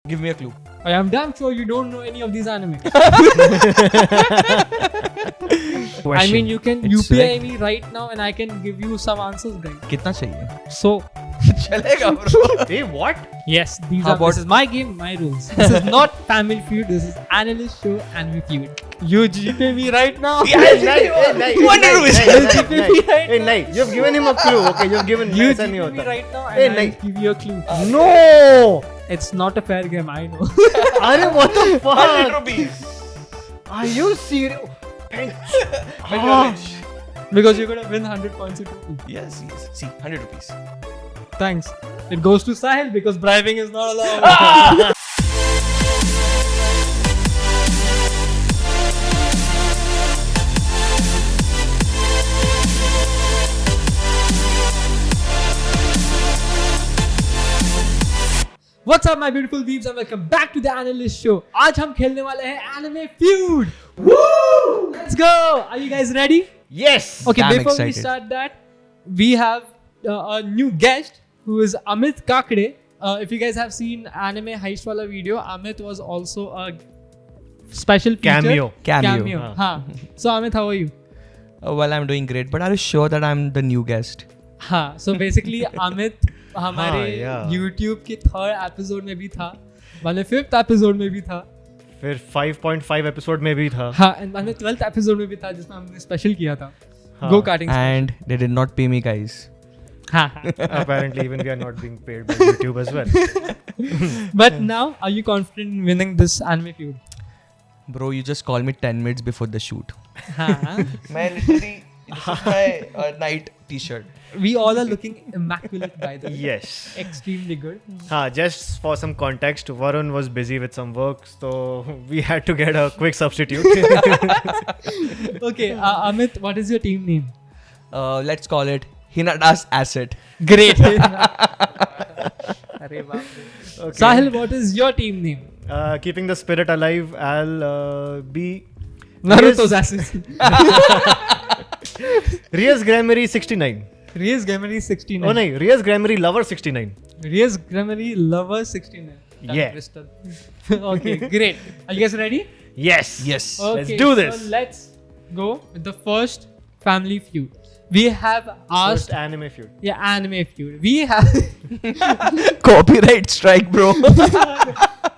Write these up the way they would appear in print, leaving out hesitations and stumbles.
Give me a clue. I am damn sure you don't know any of these anime. I mean, you can It's UPI rigged. me right now and I can give you some answers, guys. कितना चाहिए? So, चलेगा bro. Hey, what? yes, this is my game, my rules. This is not Family Feud. This is Analyst Show Anime Feud. You GPay me right now. Hey, nahi. You've given him a clue. Okay, you've given. You ऐसा नहीं GPay me होता. right now Hey, and I'll nahi. give you a clue. No. It's not a fair game, I know. अरे what the 100 fuck? rupees. Are you serious? Because you're gonna win 100 points in total. Yes. See, 100 rupees. Thanks. It goes to Sahil because bribing is not allowed. What's up, my beautiful weebs, and welcome back to the Analyst Show. आज हम खेलने वाले हैं Anime Feud. Woo! Let's go. Are you guys ready? Yes. Okay, Damn before we excited. start that, we have a new guest who is Amit Kakde. If you guys have seen Anime Heist wala video, Amit was also a special feature. Cameo. हाँ. So Amit, how are you? Well, I'm doing great, but are you sure that I'm the new guest? हाँ. So basically, Amit हमारे yeah. YouTube के 3rd episode में भी था, वाले 5th episode में भी था. फिर 5.5 एपिसोड में भी था. हाँ, and वाले 12th episode में भी था जिसमें हमने स्पेशल किया था. हाँ. Go karting. And they did not pay me, guys. हाँ. Apparently, even we are not being paid by YouTube as well. But now, are you confident in winning this Anime Feud? Bro, you just called me 10 minutes before the shoot. हाँ. मैं literally this is my night t-shirt. We all are looking immaculate, by the way. Yes. Extremely good. Just for some context, Varun was busy with some work, so we had to get a quick substitute. Okay, Amit, what is your team name? Let's call it Hinata's Asset. Great. Arey baap re. Okay. Sahil, what is your team name? Keeping the spirit alive, I'll be Naruto's assassin. Rias Grammary 69. Reyes Grammary 69. Oh, no, Rias Grammary Lover 69. Reyes Grammary Lover 69. Done, Yeah. Crystal. Okay, great. Are you guys ready? Yes. Yes. Okay, Let's do this. So let's go with the first Family Feud. We have asked. First anime feud. Yeah, Anime Feud. We have. Copyright strike, bro.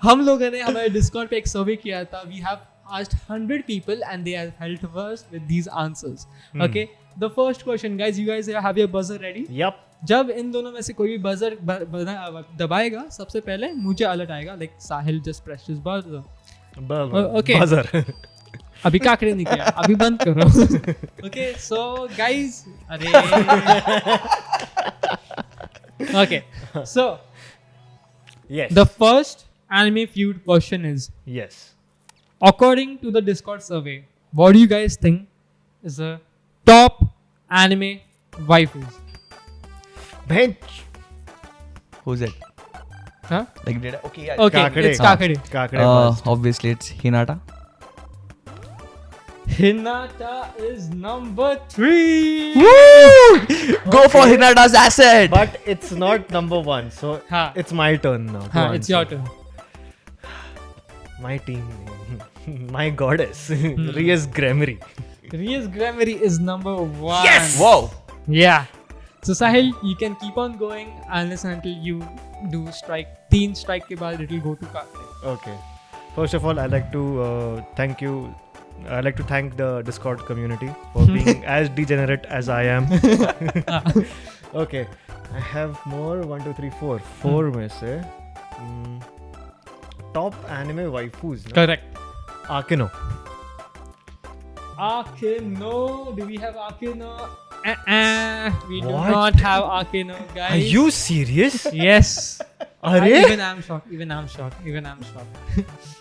हम लोगों ने हमारे Discord पे एक survey किया था. We have asked 100 people and they have helped us with these answers. Okay. The first question, guys. You guys have your buzzer ready? Yup. जब इन दोनों में से कोई भी बजर दबाएगा सबसे पहले मुझे अलर्ट आएगा like Sahil just press this buzzer. Okay. Buzzer. अभी काकड़े नहीं किया, अभी बंद करो. Okay, so guys, अरे okay, so Yes. the first Anime Feud question is, Yes. according to the Discord survey, what do you guys think is the top anime waifus? Bench. Who's it? Huh? Like did I? Okay, yeah. Okay, Kakade. it's Kakade. Kakade first. Obviously it's Hinata. Hinata is number 3. Woo! Go for Hinata's Asset. But it's not number 1, so हाँ. it's my turn now. to हाँ, it's your answer. turn. My team name. My goddess. Rias Grammary. Reyes Grammary is number 1. Yes! Wow. Yeah. So Sahil, you can keep on going unless until you do strike. 3 strike के बाद it will go to Kakade. Okay. First of all, I'd like to thank you. I'd like to thank the Discord community for being as degenerate as I am. Okay. I have more. 1, 2, 3, 4. 4 में से top anime waifus. No? Correct. Akino. Akino. Do we have Akino? We do What? not have Akino, guys. Are you serious? Yes. अरे Even I'm shocked.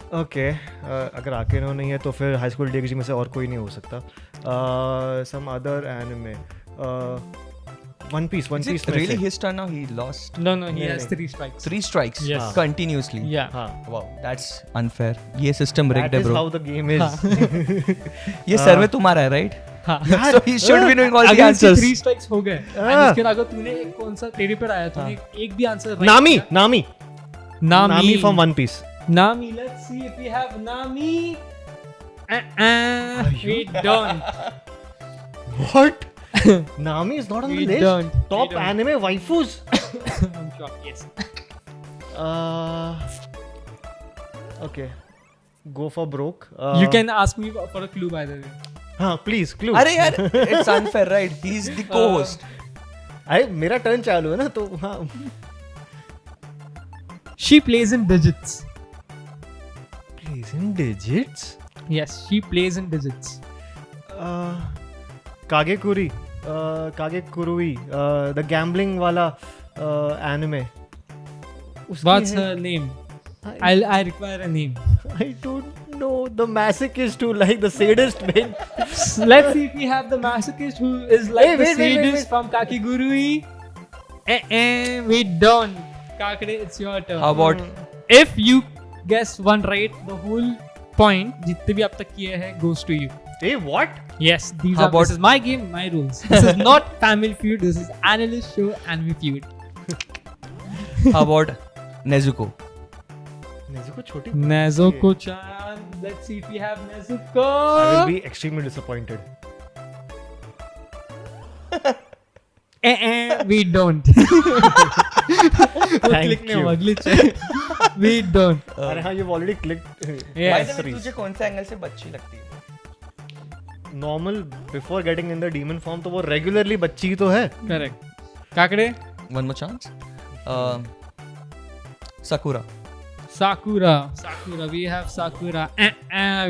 Okay अगर आकेनो नहीं है तो फिर high school डीएक्सजी में से और कोई नहीं हो सकता. Some other anime. One Piece Is it में really से. his turn now? He lost No, he नहीं, has नहीं. 3 strikes. 3 strikes Yes. continuously. Yeah. हाँ. Wow, that's unfair. ये system rigged That है is bro. how the game is. ये सर्वे तुम्हारा है right? हाँ. So he should be knowing all the अगर इसके answers. 3 strikes हो गए and उसके बाद अगर तूने एक कौन सा तेरे पर आया तूने एक भी आंसर नामी. Nami. from One Piece. Nami. Let's see if we have Nami. We don't. What? Nami is not on We the list. don't. Top We don't. anime waifus. I'm sure. Yes. Okay. Go for broke. You can ask me for a clue, by the way. Please clue. अरे यार, it's unfair, right? He's the co-host. मेरा turn चालू है ना तो हाँ. She plays in digits. Plays in digits. Yes, she plays in digits. Kagekuri. Kagekurui. The gambling wala anime. उसकी What's है- her name? I I require a name. don't know. The masochist who like the sadist man. Let's see if we have the masochist who is like Hey, the wait, wait, sadist wait. from Kakigurui. We don't. Kakade, it's your turn. How about If you guess one right, the whole point, जितने भी अब तक किए हैं, goes to you. Hey, what? Yes, How about- this is my game, my rules. This is not Family Feud. This is Analyst Show, Anime Feud. how about Nezuko? Nezuko छोटी. Nezuko-chan. Let's see if we have Nezuko. I will be extremely disappointed. We don't. Thank you. We don't. अरे हाँ, you've already clicked. By Yes. the way, तुझे कौन से angle से बच्ची लगती है? Normal before getting in the demon form तो वो regularly बच्ची तो है. Correct. Kakade? One more chance. Sakura. Sakura. We have Sakura.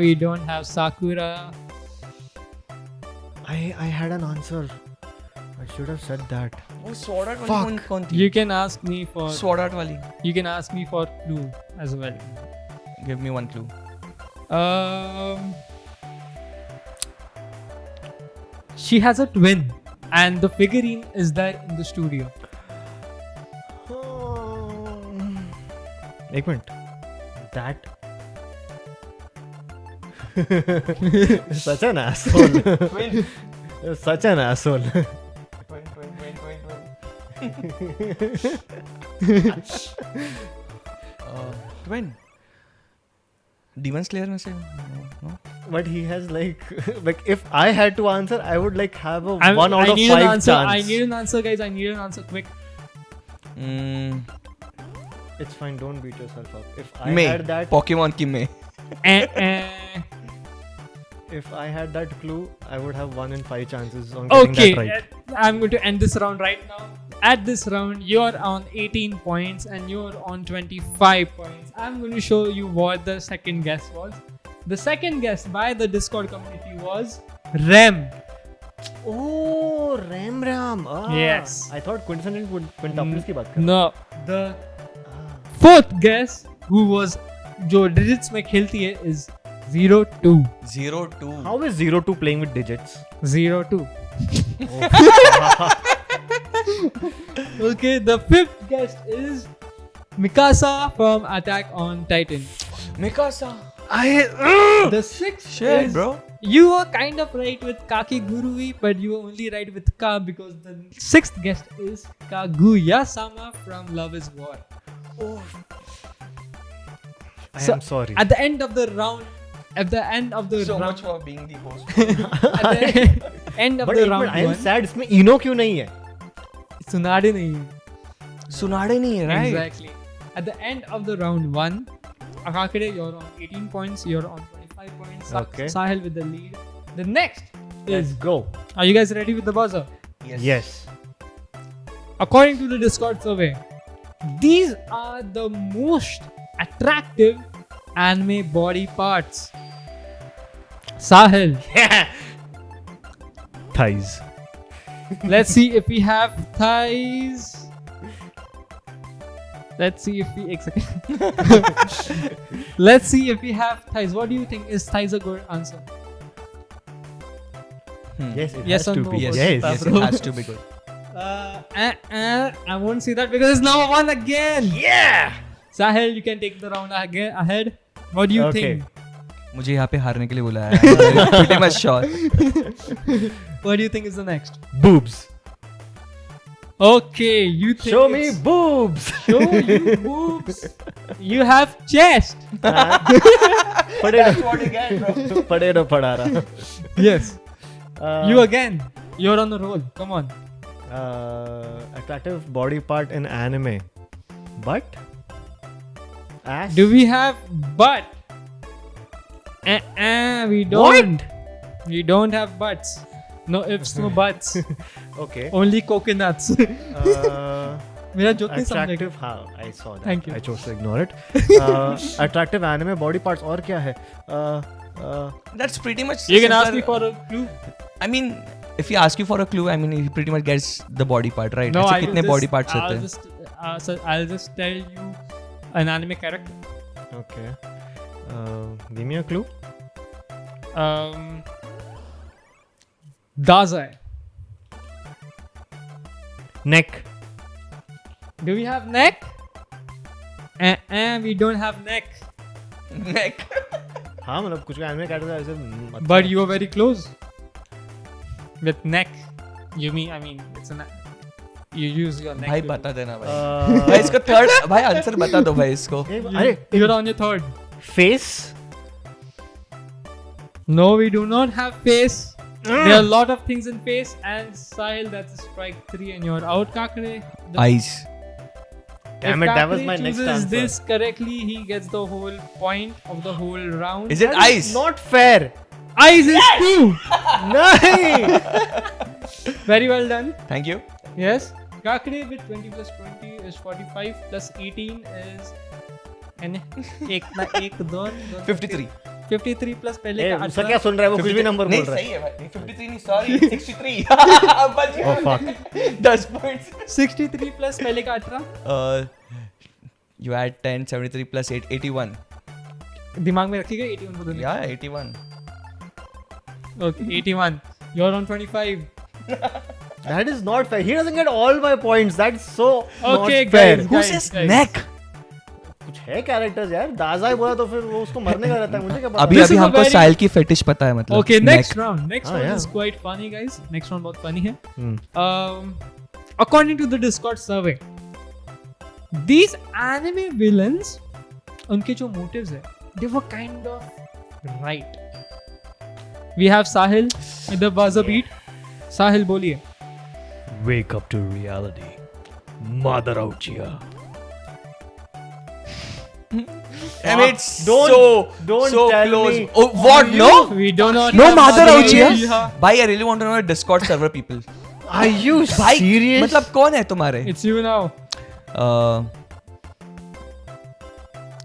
We don't have Sakura. I had an answer. I should have said that. वो Sword Art Fuck. वाली कौन थी? You can ask me for. Sword Art वाली. You can ask me for clue as well. Give me one clue. She has a twin, and the figurine is there in the studio. एक minute. That. Such an asshole. Such an asshole. Twin. Demon Slayer में से? No. But he has like if I had to answer, I would like have a I 1 out of need 5 an answer. chance. I need an answer, guys. I need an answer quick. It's fine. Don't beat yourself up. If I May. had that, Pokemon की May. if I had that clue, I would have 1 in 5 chances on getting Okay, that right. I'm going to end this round right now. At this round, you're on 18 points and you're on 25 points. I'm going to show you what the second guess was. The second guess by the Discord community was Rem. Oh, Ram. Ah, Yes. I thought quintessential quintuplets की बात कर. No, the fourth guess who was जो digits में खेलती है is 0-2. 0-2. How is 0-2 playing with digits? 0-2. Okay, the fifth guest is Mikasa from Attack on Titan. Mikasa. The sixth Shit, is, bro. you were kind of right with Kakigurui, but you were only right with Ka because the sixth guest is Kaguya-sama from Love is War. I So, am sorry. At the end of the round, So round, much for being the host. at the end of But the एक round minute, I am one, sad. इसमें Ino क्यों नहीं है? Tsunade nahi hai. सुनाड़े नहीं है, right? Exactly. At the end of the round one, Akakade, you're on 18 points. You're on 25 points. Okay. Sahil with the lead. The next Let's is. go. Are you guys ready with the buzzer? Yes. According to the Discord survey, these are the most attractive anime body parts. Sahil, Thighs. let's see if we have thighs. Let's see if we. Let's see if we have thighs. What do you think? Is thighs a good answer? Yes, it Yes has or to no? be. Yes, Yes. yes, it has to be good. I won't say that because it's number one again. Yeah. Sahil, you can take the round again ahead. What do you Okay. think? मुझे यहाँ पे हारने के लिए बुलाया है. Pretty much sure. What do you think is the next? Boobs. Okay, you think Show me it's- boobs. Show you boobs. You have chest. Padero. what you get, bro. Padero padara. Yes. Uh, You again. You're on the roll. Come on. Attractive body part in anime. Butt? Ass? Do we have butt? We don't. We don't have butts. No ifs, no buts. Okay. Only coconuts. मेरा joke नहीं समझेगा. Attractive, हाँ, I saw that. Thank you. I chose to ignore it. Attractive anime body parts और क्या है? That's pretty much. You can ask similar- me for a clue. I mean, if he asks you for a clue, I mean, he pretty much gets the body part, right? No, ऐसे I कितने will body just- parts होते हैं? I'll just tell you an anime character. Okay. Give me a clue. Dazai. Neck. Do we have neck? We don't have neck. Neck. हाँ मतलब कुछ anime character ऐसे मतलब- But you are very close. With neck. You mean, I mean, it's an. You use your neck. भाई to- बता देना भाई. Uh, भाई इसको third भाई आंसर बता दो भाई इसको. अरे You're on your third. face. No, we do not have face. There are a lot of things in face. And Sahil, that's a strike 3 and you're out, Kakre. Eyes. Damn it, that was my next chooses answer. this correctly, he gets the whole point of the whole round. Is it That is eyes? Not fair. Eyes is 2. नहीं. Very well done. Thank you. Yes. Kakre with 20 plus 20 is 45 plus 18 is. And एक दो 53. 53 plus पहले ए, का उसका क्या सुन रहा है वो कुछ भी नंबर नहीं बोल रहा है. सही है भाई. 53 नहीं sorry 63. बच गया. Oh fuck. 10 points. 63 plus पहले का 18 You add 10, 73 plus 8, 81. दिमाग में रखिएगा 81 को दोनों. Yeah, 81. Okay, 81. You're on 25. That is not fair. He doesn't get all my points. That's so Okay, not fair. guys. Who says neck? कुछ है कैरेक्टर्स यार. दाजाई बोला तो फिर वो उसको मरने का रहता है. मुझे क्या पता. अभी This अभी is a हमको very- साहिल की फेटिश पता है मतलब. Okay, next neck. round. Next round yeah. is quite funny, guys. Next round बहुत funny है. Hmm. According to the Discord survey, these anime villains, उनके जो motives है, they were kind of right. We have Sahil with the buzzer beat. Sahil बोलिए. Wake up to reality. Mother Ouchia. And it's don't so tell close. me. Oh, what? No? We do not. No have Mother Mother Ouchia? Ouchia. Bhai, I really want to know Discord server people. Are you भाई serious? मतलब कौन है तुम्हारे? It's you now.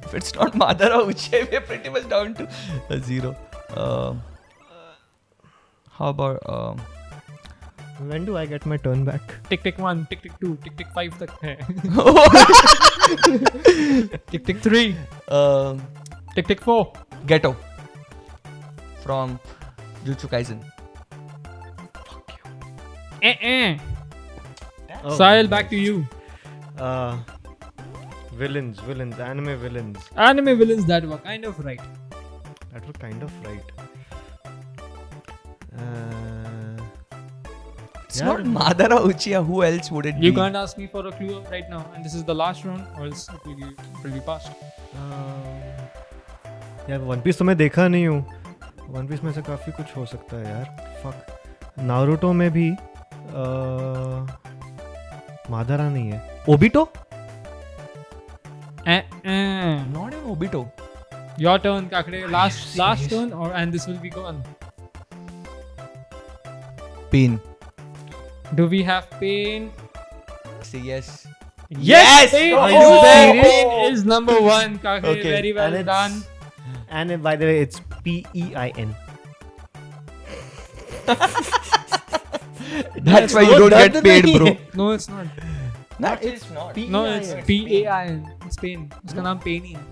If it's not Mother Ouchia, we're pretty much down to a 0. How about When do I get my turn back? Tick tick 1, tick tick 2, tick tick 5 तक है. Tick tick 3, tick tick 4. Ghetto from Jujutsu Kaisen. Sahil, back to you. Villains, anime villains. Anime villains that were kind of right. That was kind of right. It's not Mother Ouchia. Who else would it be? You can't ask me for a clue right now, and this is the last round, or else it will be passed. यार one piece तो मैं देखा नहीं हूँ. One piece में से काफी कुछ हो सकता है यार. फक. नारुतो में भी मादारा नहीं है. Obito? Not even Obito. Your turn, Kakre. Last turn, and this will be gone. Pain. Do we have Pain? Say yes. Yes! Pain Are is you there. serious? Pain is number 1, Kakre. Okay. Very well And it's- done. And by the way, it's PEIN. That's why you don't get paid, bro. No, it's not. No, it's not. No, it's PAIN. It's Pain. उसका नाम Pain ही है.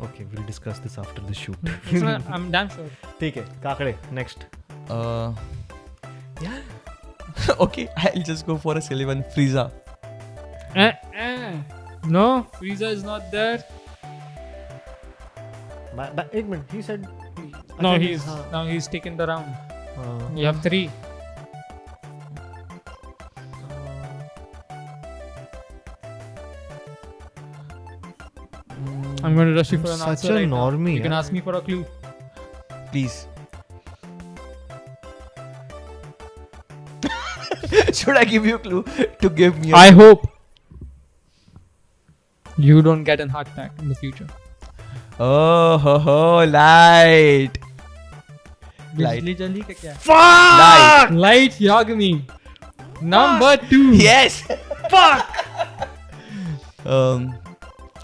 Okay, we'll discuss this after the shoot. It's not- I'm damn sure. ठीक है. Kakade. Next. Yeah. Okay, I'll just go for a silly one. Frieza. No, Frieza is not there. एक minute. He said. No, अच्छा, he's हाँ. now he's taken the round. हाँ. You have 3. I'm going to rush you for an Such answer a right now. normie, You can yeah. ask me for a clue. Please. Should I give you a clue to give me? I hope you don't get a heart attack in the future. Oh ho ho! Light. Light. बिजली जली का क्या? Light. Light Yagami. Number 2. Yes. Fuck!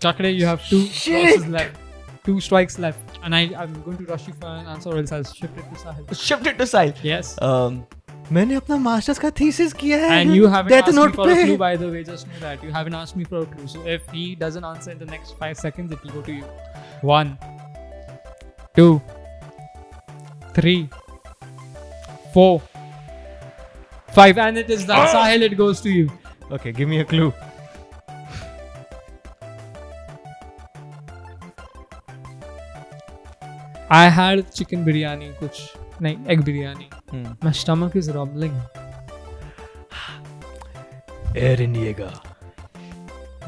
Chakre, you have 2 losses left. 2 strikes left. And I'm going to rush you for an answer or else I'll shift it to Sahil. Shift it to Sahil. Yes. मैंने अपना masters का thesis किया है. And you haven't Death asked me Note for a पे. clue, by the way. Just know that. You haven't asked me for a clue. So if he doesn't answer in the next 5 seconds, it will go to you. 1, 2, 3, 4, 5. And it is done. Sahil, it goes to you. Okay, give me a clue. I had chicken biryani, kuch nahi, egg biryani. My stomach is rumbling. Eren Yeager.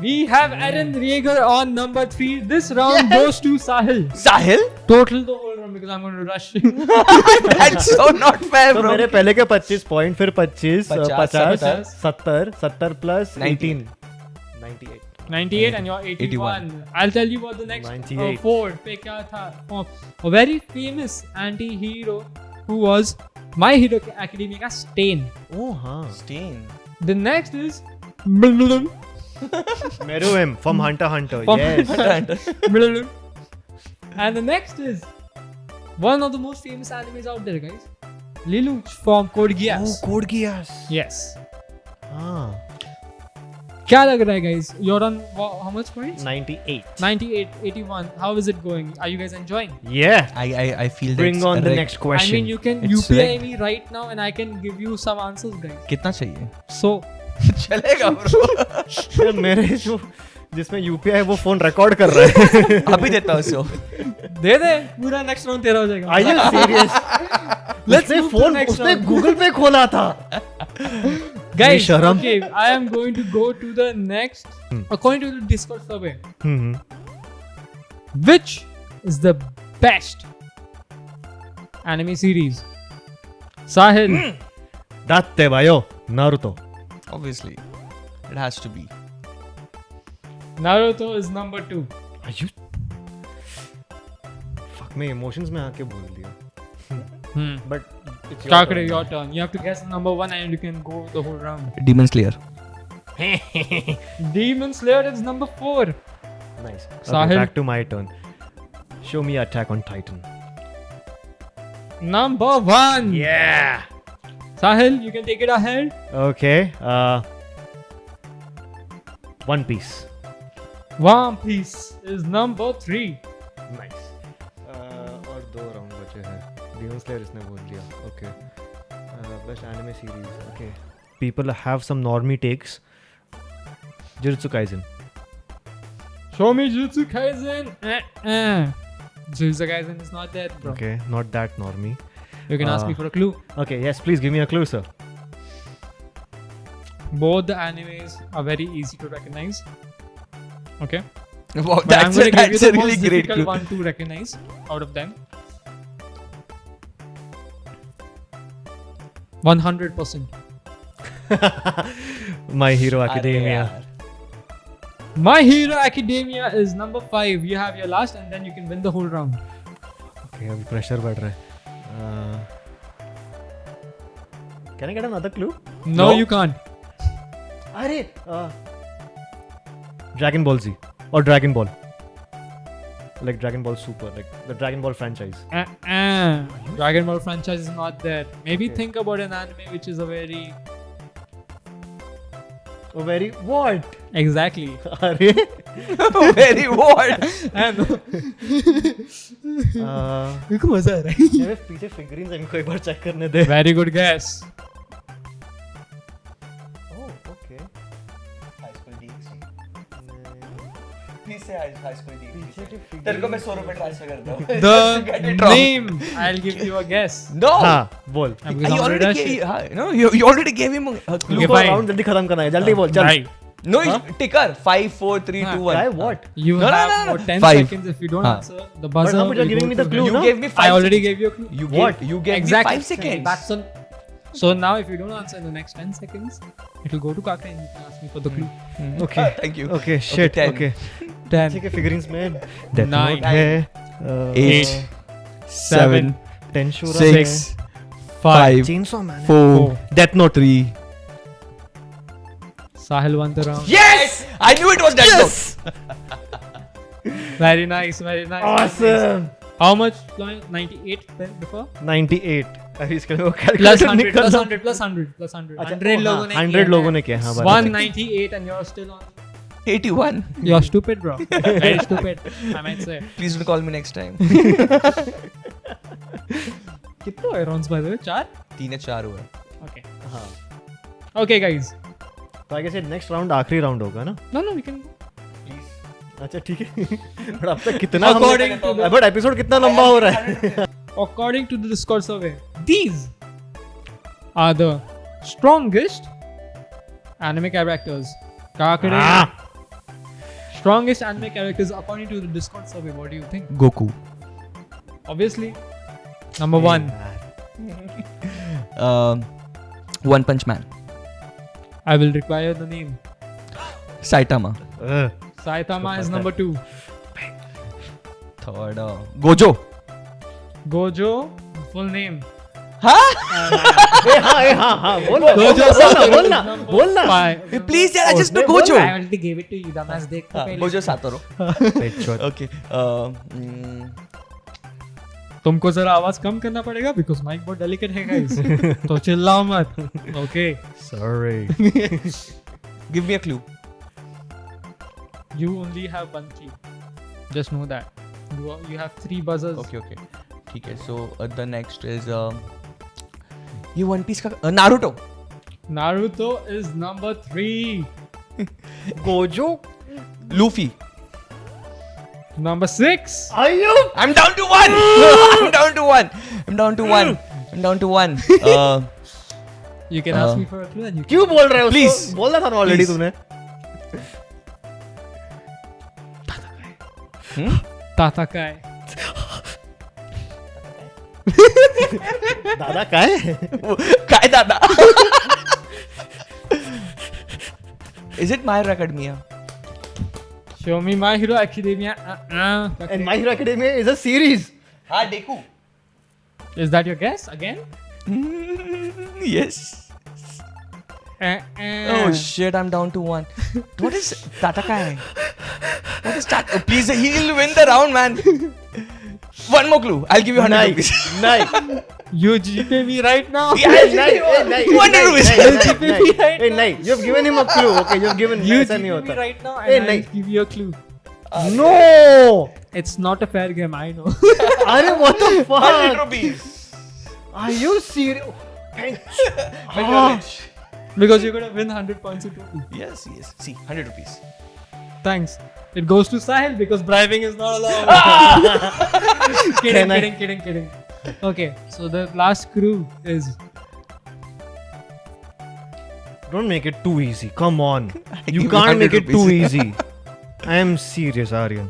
We have Eren Yeager on number 3. This round goes to Sahil. Sahil? Total the whole round because I'm going to rush. That's so not fair, तो bro. मेरे पहले के 25 point फिर 25 50, 50 70 70 plus 19 98 98 and you're 81. I'll tell you what the next 98. 4 पे क्या था. A very famous anti-hero who was My Hero Academia का Stain. ओह हाँ Stain. The next is Meruem from Hunter x Hunter. From Yes. And the next is one of the most famous animes out there, guys. Lelouch from Code Geass. Oh, Code Geass. Yes. हाँ. क्या लग रहा है, guys? You're on how much points? 98. 98, 81. How is it going? Are you guys enjoying? Yeah. I feel Bring that's on the rigged. next question. I mean, you can It's UPI rigged. me right now and I can give you some answers, guys. कितना चाहिए? So, चलेगा bro. यार, मेरे जो जिसमें UPI वो phone record कर रहा है. अभी देता हूँ उसको. दे दे पूरा next round तेरा हो जाएगा. Are you serious? Let's उसने move to फोन next उसने round. गूगल पे खोला था. Guys, शर्म. okay, I am going to go to the next. According to the Discord survey, which is the best anime series? Sahil, Datte bayo Naruto. Obviously, it has to be. Naruto is number 2. Are you? Fuck मैं emotions में आके बोल दिया. But it's your Chakre, turn. your turn. You have to guess number 1 and you can go the whole round. Demon Slayer. Demon Slayer is number 4. Nice. Okay, Sahil. back to my turn. Show me Attack on Titan. Number 1. Yeah. Sahil, you can take it ahead. Okay. One Piece. One Piece is number 3. Nice. और 2 round बचे हैं. Demon Slayer इसने बोल दिया. Okay. Best anime series. Okay. People have some normie takes. Jujutsu Kaisen. Show me Jujutsu Kaisen. Jujutsu Kaisen is not there, bro. Okay, not that normie. You can ask me for a clue. Okay, yes, please give me a clue, sir. Both the animes are very easy to recognize. Okay. Wow, But I'm going to give you that's the a really most great difficult clue. one to recognize out of them. 100%. My Hero Academia. My Hero Academia is number 5. You have your last and then you can win the whole round. Okay, अभी pressure बढ़ रहा है. Can I get another clue? No, No. you can't. अरे Dragon Ball Z or Dragon Ball. Like Dragon Ball Super, like the Dragon Ball franchise. Dragon Ball franchise is not there. Maybe Okay. think about an anime which is a very... Oh, very what? Exactly. अरे Very what? मेरे मजा आ रहा है. मेरे पीछे fingerings इनको एक बार check करने दे. Very good guess. Oh, okay. High School DxD. Please say High School DxD. पीछे के तेरे को मैं figurines- 100 रुपए ट्रांसफर करता हूँ. The Get it wrong. name. I'll give you a guess. No. हाँ, बोल. Because You I'm already rushing. gave, no, you already gave him a clue. Okay, को fine. राउंड जल्दी खत्म करना है. जल्दी बोल, चल. Right. No, ticker. 5, 4, 3, 2, 1. Guy, what? You No, no, have no, no. for 10 Five. seconds. If you don't Huh. answer the buzzer, how much you're will giving go me the to clue, him. no? You gave me 5 I already seconds. gave you a clue. You What? Gave, you gave Exactly. me 5 seconds. That's on. So now, if you don't answer in the next 10 seconds, it will go to Kaka and you can ask me for the clue. Okay. Thank you. Okay, shit. 10. Okay. 10, ठीक है, figurines में Death Nine. Note है, 8, 7, 10 6, 5, Chainsaw Man है. 4, Death Note 3. Sahil won the round. Yes! I knew it was Death Note. Very nice, very nice. Awesome. How much? 98 before? 98. अभी इसके लिए वो Plus calculator 100, निकाल plus दो. 100, plus 100, plus 100. अच्छा, 100 लोगों ने 100 लोगों ने किया, हाँ, बराबर. 198 and you're still on. 81. You're stupid, bro. Very stupid, I might say. Please don't call me next time. कितने हुए rounds by the way? 4? 3 या 4 हुआ. Okay. हाँ. Okay, guys. तो आगे से नेक्स्ट राउंड आखिरी राउंड होगा ना? No, we can go. अच्छा ठीक है. बट अब तक कितना According to the- but episode कितना लंबा हो रहा है? According to the Discord survey, these are the strongest anime characters. Kakade. Strongest anime characters according to the Discord survey. What do you think? Goku. Obviously, number 1. One Punch Man. I will require the name. Saitama. Saitama is number 2. Third. Gojo. Gojo, full name. हाँ बोलना Gojo बोलना number बोलना 5. Please, यार, I just know उसने Gojo. I already gave it to you. Dumbass, देख तो पहले. Gojo Satoru. बोलना. Okay. तुमको जरा आवाज कम करना पड़ेगा because माइक बहुत डेलिकेट है guys. तो चिल्लाओ मत. Okay. Sorry. Give me a clue. You only have one key. Just know that. You have 3 buzzers. Okay. ठीक है. So the next is ये One Piece का Naruto. Naruto is number 3. Gojo. Luffy. Number 6. आयु. I'm down to 1. I'm down to 1. You can ask me for a clue and you can. क्यों बोल रहे हो? Please. उसको बोलना था ना ऑलरेडी Please. तूने. Tatakai. दादा का है? काय दादा? Is it My Hero Academia? Show me My Hero Academia. And My Hero Academia is a series. हाँ, Deku. Is that your guess again? Yes. Oh shit, I'm down to 1. What is Tatakai? What is Tatakai? Please, he'll win the round, man. One more clue. I'll give you 100 rupees. नहीं. You GP me right now. नहीं. 200 rupees. नहीं. You've given him a clue. Okay, you've given. You ऐसा नहीं GP me होता. right now Hey, and I'll नहीं. give you a clue. No. It's not a fair game, I know. अरे what the 100 fuck? rupees. Are you serious? When you're rich. Because you're gonna win 100 points in total. Yes. See, 100 rupees. Thanks. It goes to Sahil because bribing is not allowed. Kidding. Okay, so the last clue is Don't make it too easy. Come on. give You you can't 100 make it too rupees. easy. I am serious, Aryan.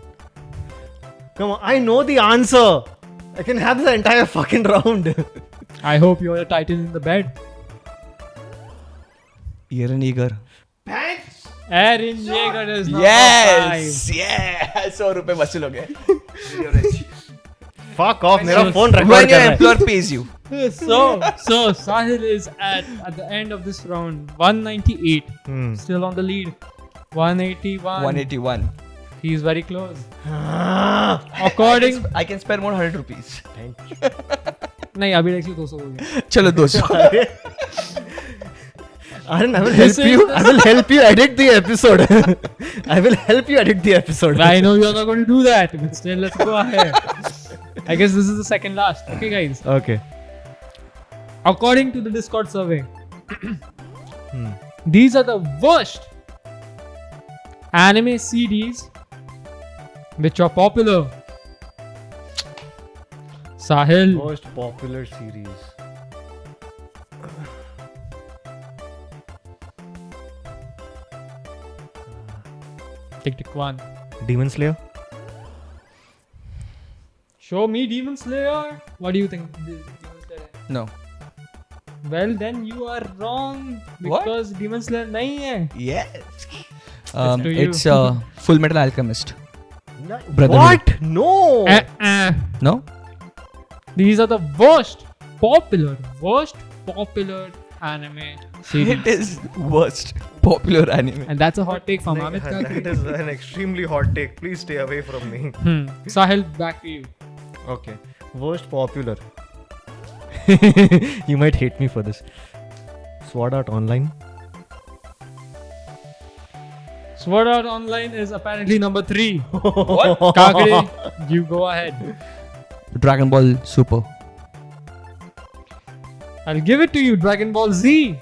Come on. I know the answer. I can have the entire fucking round. I hope you're a titan in the bed. Eren Yeager. Aaron Yeager is number Yes. 100 रुपए वसूल हो गए. Fuck off. मेरा phone When record your कर रहा है. employer pays you. 5. So Sahil is at the end of this round 198. Still on the lead. 181. 181. He is very close. According I can spare more 100 rupees. नहीं अभी देख लो 200 हो गया. चलो 200. Aryan, I will This help is you. the- I will help you edit the episode. I will help you edit the episode. I know you're not going to do that, but still, let's go ahead. I guess this is the second last. Okay, guys. Okay. According to the Discord survey, these are the worst anime CDs which are popular. Sahil. Most popular series. Tick 1. Demon Slayer. Show me Demon Slayer. What do you think? This Demon Slayer? No. Well, then you are wrong What? because Demon Slayer nahi hai. Yes. to you. It's Full Metal Alchemist. Brotherhood. What? No. No? These are the worst popular anime series. It is worst popular anime. And that's a hot take from Amit That Kakri. is an extremely hot take. Please stay away from me. Sahil, back to you. Okay. Worst popular. You might hate me for this. Sword Art Online. Sword Art Online is apparently number 3. What? Kakri, you go ahead. Dragon Ball Super. I'll give it to you, Dragon Ball Z.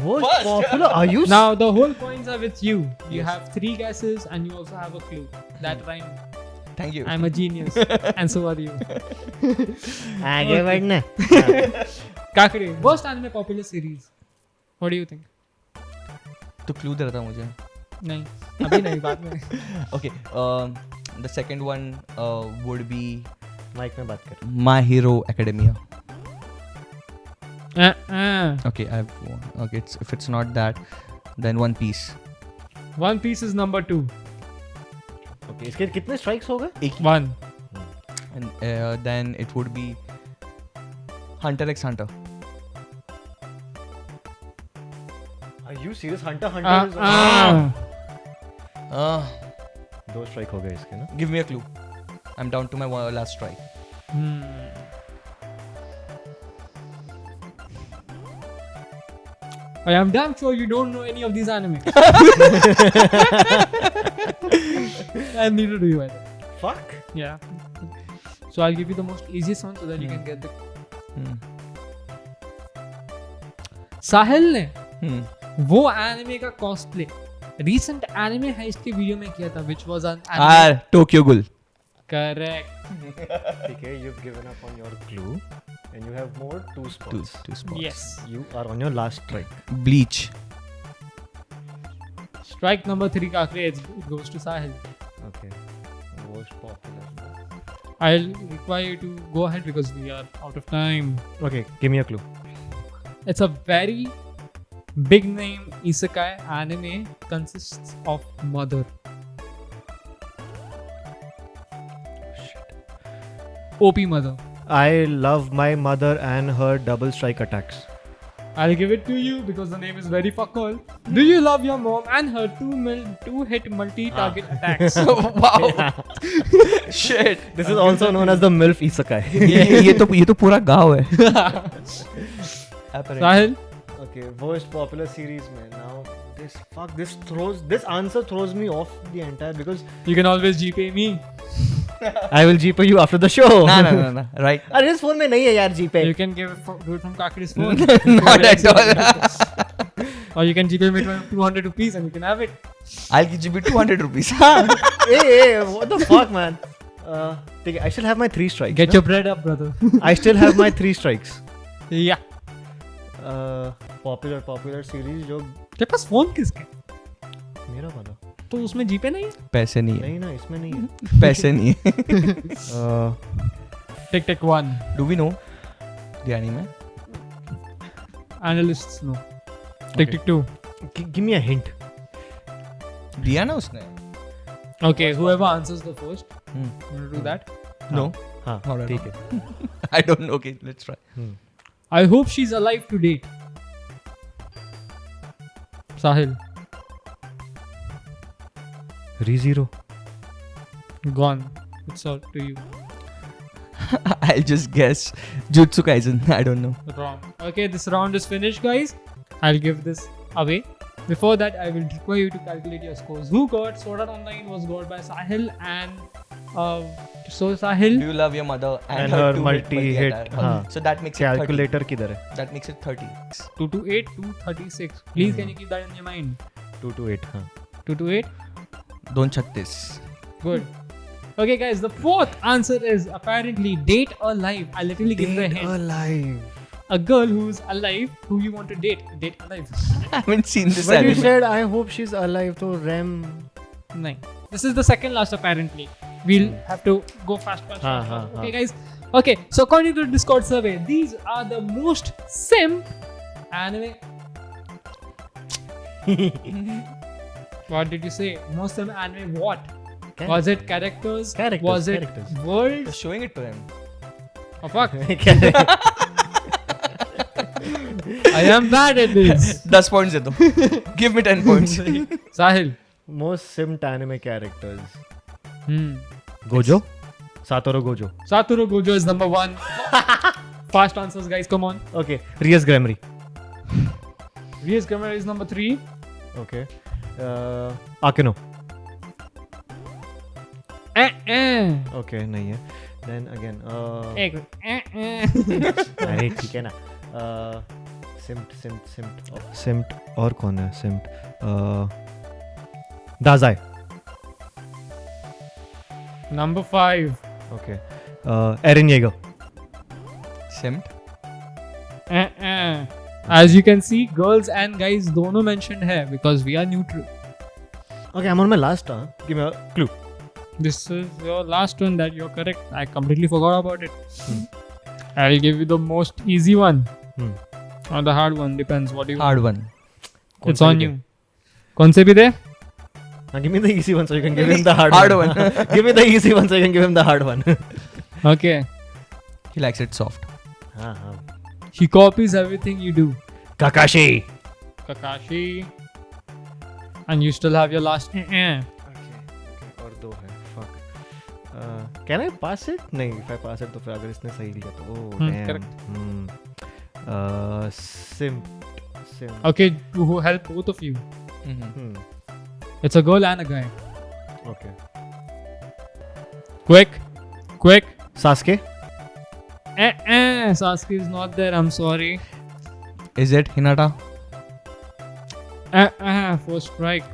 Worst First. popular? Are you? Now the whole points are with you. You Yes. have 3 guesses and you also have a clue. That rhyme. Thank you. I'm a genius. And so are you. आगे बढ़ना. Kakri, worst anime popular series. What do you think? तो clue दे रहा था मुझे. नहीं, अभी नहीं, बाद में. Okay. The second one would be mic में बात कर. My Hero Academia. Okay, if it's not that, then One Piece. One Piece is number 2. Okay. इसके कितने strikes हो गए? 1. And then it would be Hunter x Hunter. Are you serious? Hunter is. दो strike हो गए इसके ना. Give me a clue. I'm down to my last try. I am damn sure you don't know any of these anime. And neither do you either. Fuck. Yeah. So I'll give you the most easiest one so that you can get the. साहिल ने वो anime का cosplay recent anime heist के video में किया था which was an anime. Tokyo Ghoul. Correct. Okay, you've given up on your clue, and you have more 2 spots. Two spots. Yes. You are on your last strike. Bleach. Strike number 3 Kakri, it goes to Sahil. Okay. Most popular. I'll require you to go ahead because we are out of time. Okay, give me a clue. It's a very big name isekai anime, consists of mother. OP mother. I love my mother and her double strike attacks. I'll give it to you because the name is very fuck all. Do you love your mom and her 2-hit multi-target attacks? Wow. Shit. This is also known as the MILF Isekai. ये तो पूरा गाँव है. Sahil? Okay, most popular series, man. Now this answer throws me off the entire because You can always GPay me. I will GPay you after the show. No. Right. अरे इस phone में नहीं है यार GPay. You can do it from Kakri's phone. Not at all. Or you can GPay me 200 rupees and you can have it. I'll give you 200 rupees. Hey, what the fuck, man? ठीक है, I still have my 3 strikes. Get your bread up, brother. I still have my 3 strikes. Yeah. Popular series जो तेरे पास phone किसका है? मेरा वाला. तो उसमें जीपे नहीं है? पैसे नहीं है. नहीं ना, इसमें नहीं है. पैसे नहीं है. Tick 1. Do we know the anime? Analysts know. Tick 2. Give me a hint. दिया ना उसने. Okay, whoever answers the first. You want to do that? No. हाँ, Alright. ठीक है. I don't know. Okay, let's try. I hope she's alive to date. Sahil. ReZero. Gone. It's all to you. I'll just guess. Jutsu Kaisen. I don't know. Wrong. Okay, this round is finished, guys. I'll give this away. Before that, I will require you to calculate your scores. Who got Sword Art Online was got by Sahil and so Sahil. Do you love your mother And her multi-hit, attack? हाँ. So that makes it 30. Calculator किधर है? That makes it 30. 2 to 8, 236. Please, can you keep that in your mind? 2 to 8. हाँ. 2 to 8. 236. Good. Okay, guys, the fourth answer is apparently date alive. I literally give the hint. Alive. A girl who's alive, who you want to date. Date alive. I haven't seen this When you anime. said I hope she's alive, तो Rem No. This is the second last apparently. We'll have to go fast. Okay, guys. Okay, so according to the Discord survey, these are the most simp anime. What did you say? Most simp anime what? Was it characters? Was it characters. world? Just showing it to him. Oh fuck. I am bad at this. 10 points दे दो. Give me 10 points. Sahil. Most simp anime characters. Gojo? Satoru Gojo. Satoru Gojo is number 1. Fast answers, guys. Come on. Okay. Rias Gremory. Rias Gremory is number 3. Okay. Akeno. Okay, नहीं है. Then again. अरे ठीक है ना. Simp और कौन है? Simp. Dazai. Number 5. Okay. Eren Yeager. Simp. As you can see, girls and guys dono mentioned hai because we are neutral. Okay, I'm on my last turn. Give me a clue. This is your last one that you're correct. I completely forgot about it. I'll give you the most easy one. Or the hard one, depends what you Hard one. It's on you. कौन से भी दे? Give me the easy one so you can give him the hard one. one. Give me the easy one so you can give him the hard one. Okay. He likes it soft. He copies everything you do. Kakashi. Kakashi. And you still have your last. Okay. और दो है. Fuck. Can I pass it? नहीं. If I pass it तो फिर अगर इसने सही लिया तो damn. Correct. Simp. Okay, to help both of you. It's a girl and a guy. Okay. Quick. Sasuke. Sasuke is not there. I'm sorry. Is it Hinata? First strike.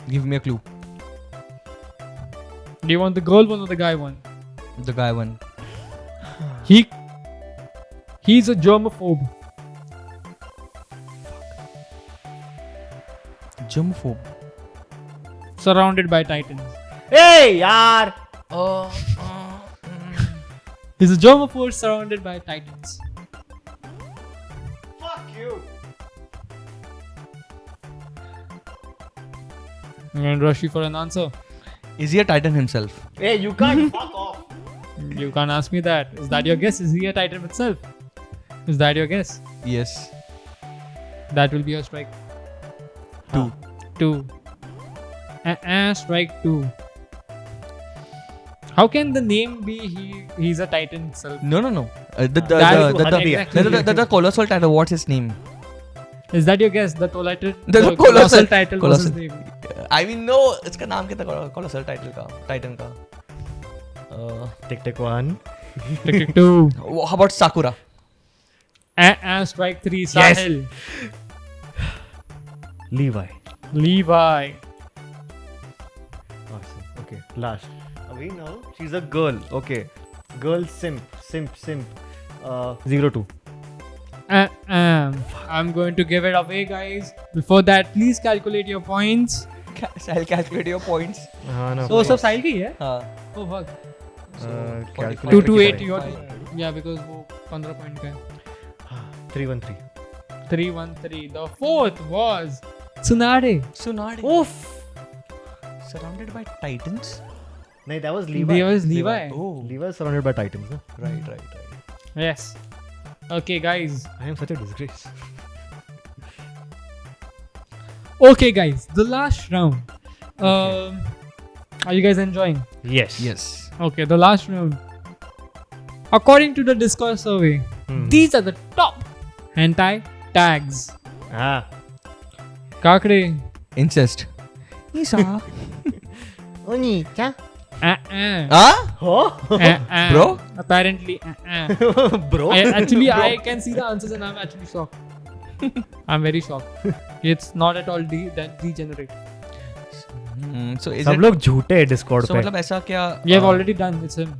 Give me a clue. Do you want the girl one or the guy one? The guy one. He's a germaphobe. Germaphobe. Surrounded by titans. Hey, yaar. He's a germaphobe surrounded by titans. Fuck you. I'm going to rush you for an answer. Is he a titan himself? Hey, you can't fuck off. You can't ask me that. Is that your guess? Is he a titan itself? Is that your guess? Yes. That will be your strike. 2. Strike 2. How can the name be he's a titan itself? No. The colossal titan. What's his name? Is that your guess? The colossal title. What's his name? I mean, no. इसका नाम क्या था? Colossal title का. Titan का. Tick 1. Tick 2. How about Sakura? Strike 3. Sahil. Levi. Awesome. Okay, last. We know she's a girl. Okay. Girl simp. 02. I'm going to give it away, guys. Before that, please calculate your points. I'll calculate your points. No. So, सब साहिल की है? हाँ. Oh fuck. Calculate 2 to 8. Yeah, because वो 15 point का है. 313. 313. The fourth was Tsunade. Oof. Surrounded by titans? No, that was Levi. There was Levi. Oh. Levi was surrounded by titans. No? Right. Yes. Okay, guys. I am such a disgrace. Okay, guys. The last round. Are you guys enjoying? Yes. Okay, the last round. According to the Discord survey, these are the top hentai tags. Kakre. Incest. Nisa. Oni-chan. Bro? Apparently. Bro? I can see the answers and I'm actually shocked. I'm very shocked. It's not at all degenerate. So is सब it? लोग झूठे हैं Discord So पे. मतलब ऐसा क्या? We have already done. It's him.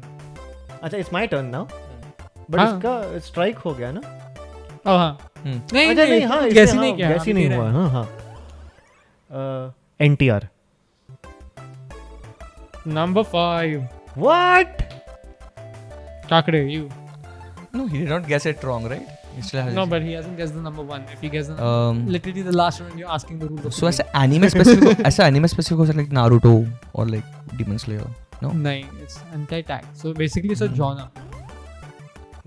अच्छा, it's my turn now. But हाँ. इसका strike हो गया ना? Oh हाँ. नहीं हाँ, guess ही नहीं किया. guess ही नहीं हुआ. हाँ. NTR. Number 5. What? Kakade, you. No, he did not guess it wrong, right? He still has No, but he hasn't guessed the number 1. If he guessed the literally the last one, you're asking the rules of So the as anime specific, was it like Naruto or like Demon Slayer? No. game. No, it's anti-tag. So basically, it's a genre.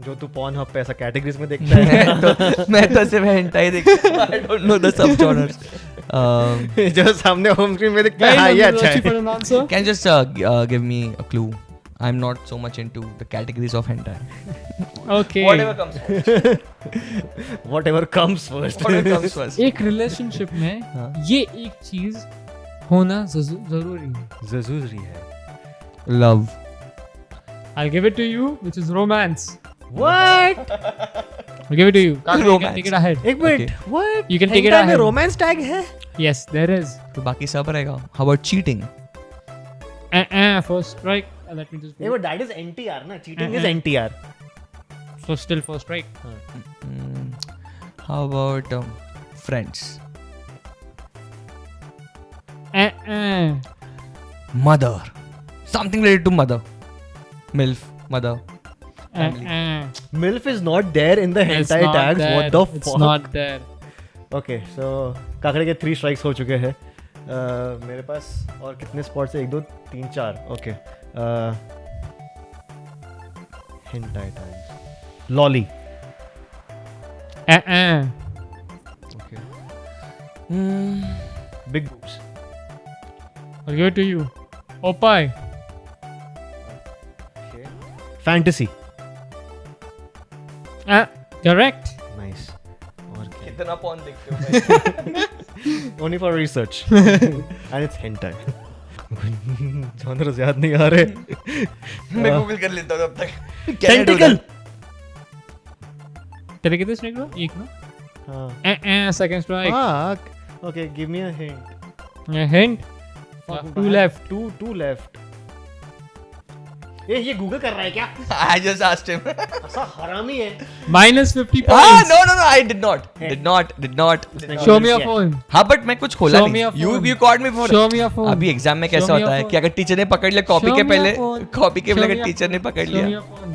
जो तू pawn hub पे ऐसा categories में देखता है मैं तो सिर्फ hentai देखता हूँ. I don't know the subgenres. जो सामने होम स्क्रीन में दिखता है Guys, हाँ ये I'm अच्छा Rachi for है an answer. Can you just give me a clue? I'm not so much into the categories of hentai. Okay. Whatever comes first. whatever comes first Whatever comes first. एक relationship में हाँ. ये एक चीज होना जरूरी है. जरूरी है Love. I'll give it to you, which is romance. what I'll give it to you. Kakade, you can Romance. take it ahead. एक minute Okay. what You can take it Hentai में ahead. रोमांस टैग है Yes, there is. तो बाकी सब रहेगा. How about cheating? First strike. Let me just. ये वो that is NTR ना cheating is Uh-uh. NTR So still first strike. How about friends? Mother. Something related to mother. MILF. Mother. Family. MILF is not there in the It's hentai not tags there. what the It's fuck not there. Okay so Kakade के 3 strikes हो चुके हैं मेरे पास और कितने spots है 1 2 3 4 okay hentai tags lolly okay big boobs I'll give it to you. Opie. okay fantasy Correct. nice और क्या कितना porn देखते हो भाई? only for research and it's hentai genres याद नहीं आ रहे मैं गूगल कर लेता हूँ तब तक. Can I do tentacle that? तेरे कितने स्ट्राइक हुआ? एक ना? हाँ Second strike. fuck okay give me a hint Hint. Two left. two left ये गूगल कर रहा है क्या I just asked him. ऐसा हरामी है Minus 50 Ah, points. no, I did not. Did not. Show me your phone. हाँ but मैं कुछ खोला Show me नहीं. your phone. You caught me for. Show me your phone. अभी एग्जाम में कैसा Show me होता your है phone. कि अगर टीचर ने पकड़ लिया कॉपी Show के me पहले your phone. कॉपी के Show पहले me अगर your टीचर ने phone. पकड़ Show me लिया. your phone.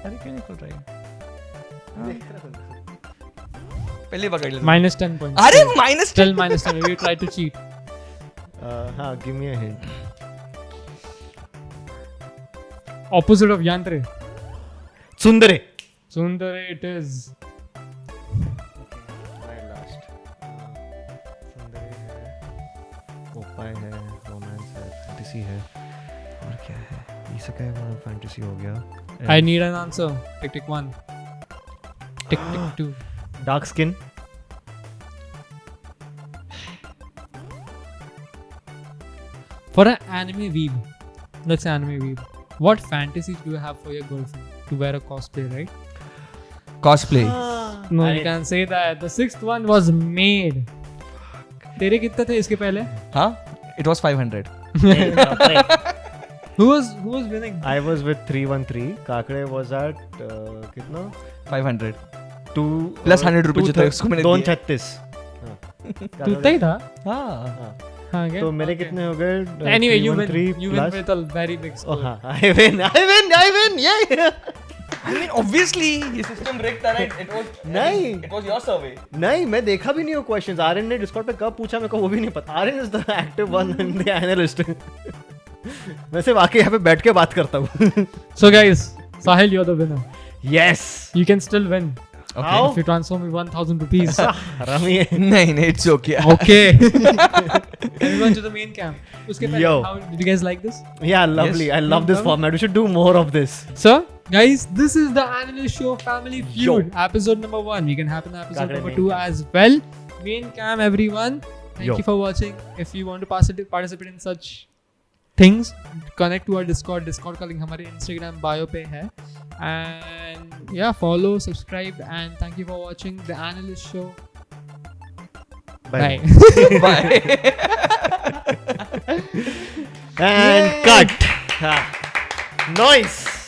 अरे क्यों नहीं खोल रहा है? पहले पकड़ लिया. Minus 10 points. अरे minus Still minus 10. You tried to cheat. हाँ give me a hint Opposite of Yantre. सुंदरे Sundare it is. my last सुंदरे है ओपाई है रोमांस है फैंटेसी है और क्या है इसेकाई वाला फैंटेसी हो गया I need an answer. Tick tick 1. Tick tick 2. Dark skin For an anime weeb, let's say anime weeb, what fantasies do you have for your girlfriend? To wear a cosplay, right? cosplay. No, you can say that. The sixth one was made. तेरे कितने थे इसके पहले? हाँ? It was 500. Who was winning? I was with 313 Kakade was at कितना 500. 2 Plus 100 रुपए जो थे उसको मैंने दिए. 236 तू तय था? हाँ. हाँ क्या? तो मेरे कितने हो गए Anyway, you win. 313 You win plus- with a very big score. Oh, हाँ, I win, yeah. I mean, obviously, ये system rigged था, right? नहीं. It was your survey. नहीं मैं देखा भी नहीं हूँ क्वेश्चंस आर्यन ने डिस्कॉर्ड पे कब पूछा मेरे को वो भी नहीं पता Aryan is the active one in the analyst मैं सिर्फ आके यहाँ पे बैठ के बात करता हूँ So guys, Sahil, you're the winner. Yes You can still win How? if you transfer me 1,000 rupees. हरामी है नहीं, it's okay. Okay. Everyone to the main camp. उसके पहले, Yo. how did you guys like this? yeah lovely I love this format we should do more of this So, guys, this is the Analyst Show Family Feud, episode number 1. We can happen episode Kakade number main 2 cam. as well. Main cam, everyone. Thank Yo. you for watching. If you want to participate in such things, connect to our Discord. Discord का link हमारे Instagram bio पे है. And yeah, follow, subscribe, and thank you for watching the Analyst Show. Bye. Bye. and cut nice